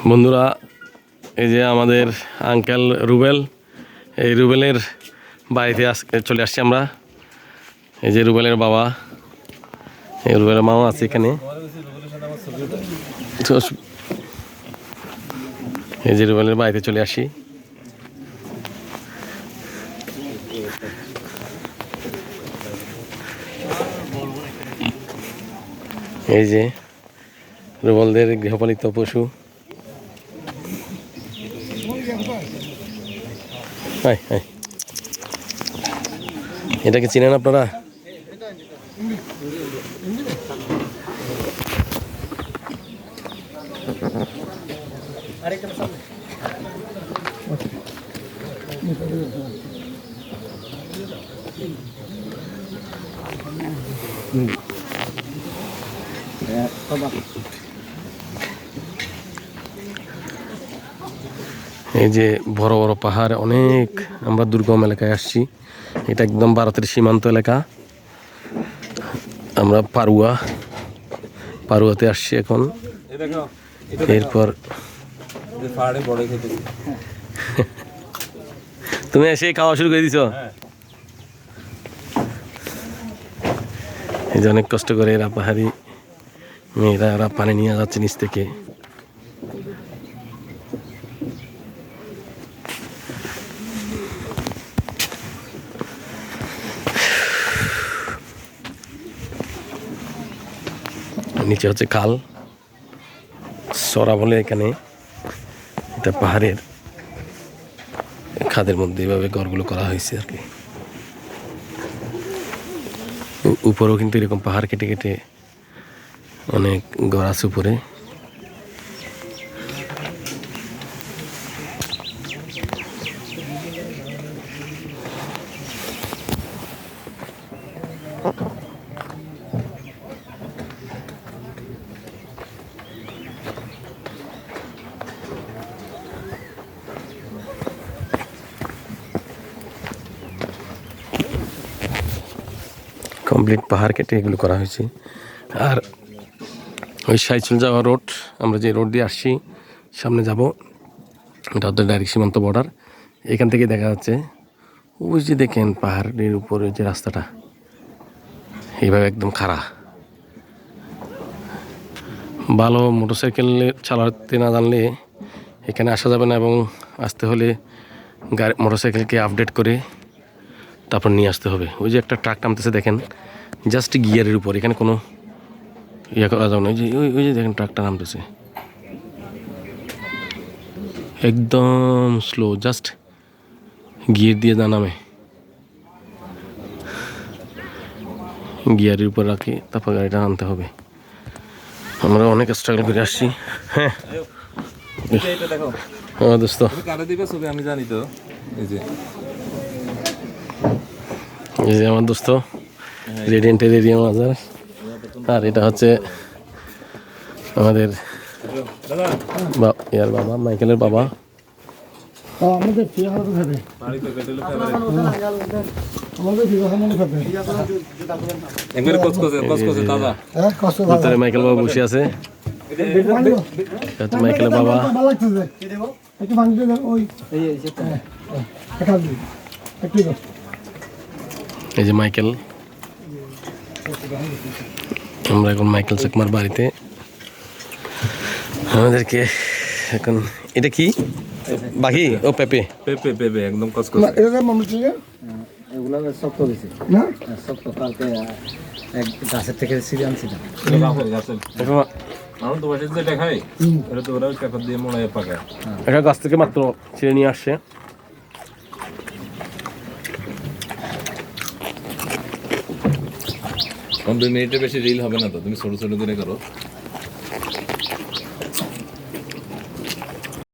বন্ধুরা, এই যে আমাদের আঙ্কেল রুবেল, এই রুবেলের বাড়িতে চলে আসছি আমরা। এই যে রুবেলের বাবা, এই রুবেলের মাও আছে এখানে। এই যে রুবেলের বাড়িতে চলে আসি। এই যে রুবেলদের গৃহপালিত পশু। এটাকে চিনেন আপনারা? এই যে বড় বড় পাহাড় অনেক, আমরা দুর্গম এলাকায় আসছি। এটা একদম ভারতের সীমান্ত এলাকা। আমরা পারুয়াতে আসছি এখন। এরপর তুমি এসে খাওয়া শুরু করে দিছো? এই যে অনেক কষ্ট করে এরা পাহাড়ি মেয়েরা ওরা পানি নিয়ে যাচ্ছে নিচ থেকে। নিচে হচ্ছে খাল, সরা বলে এখানে। এটা পাহাড়ের খাদের মধ্যে এভাবে ঘরগুলো করা হয়েছে আর কি। উপরেও কিন্তু এরকম পাহাড় কেটে কেটে অনেক ঘর আছে উপরে। কমপ্লিট পাহাড় কেটে এগুলো করা হয়েছে। আর ওই সাইচল যাওয়া রোড, আমরা যে রোড দিয়ে আসছি সামনে যাব, এটা হচ্ছে ডাইরেক্ট সীমান্ত বর্ডার। এখান থেকে দেখা যাচ্ছে ওই যে দেখেন পাহাড়ের উপরে যে রাস্তাটা এইভাবে একদম খাড়া। ভালো মোটরসাইকেল চালাতে না জানলে এখানে আসা যাবে না, এবং আসতে হলে মোটরসাইকেলকে আপডেট করে তারপর নিয়ে আসতে হবে। ওই যে একটা ট্রাক নামতেছে দেখেন, জাস্ট গিয়ারের উপর, এখানে কোনো ইয়ে করা যাবে না। ওই যে দেখেন ট্রাকটা নামতেছে একদম স্লো, জাস্ট গিয়ার দিয়ে নামে। গিয়ারের উপর রাখি তারপর গাড়িটা আনতে হবে। আমরা অনেক স্ট্রাগল করে আসছি। হ্যাঁ দোস্ত, আমি জানি তো। এই যে আমার দোস্ত রেডিয়েন্টের এরিয়া মাজার। আর এটা হচ্ছে আমাদের ইয়ার বাবা, মাইকেলের বাবা। মাইকেল বাবা বসে আছে। মাইকেলের বাবা, এই যে মাইকেল। আমরা এখন মাইকেল চাকমার বাড়িতে। আমাদেরকে এখন এটা কি বাকি? ও পেঁপে পেঁপে পেঁপে একদম কসকস। এগুলো শক্ত হয়েছে না, শক্ত কালকে এক গাছের থেকে ছিঁড়ে আনছিলাম। আমার তো বাসে যেটা খাই এটা তো ওরা পেপার দিয়ে মোড়ায় পাকায়। একটা গাছ থেকে মাত্র ছিঁড়ে নিয়ে আসছে। এখন 2 মিনিটের বেশি রিল হবে না তো, তুমি ছোট ছোট করে করো।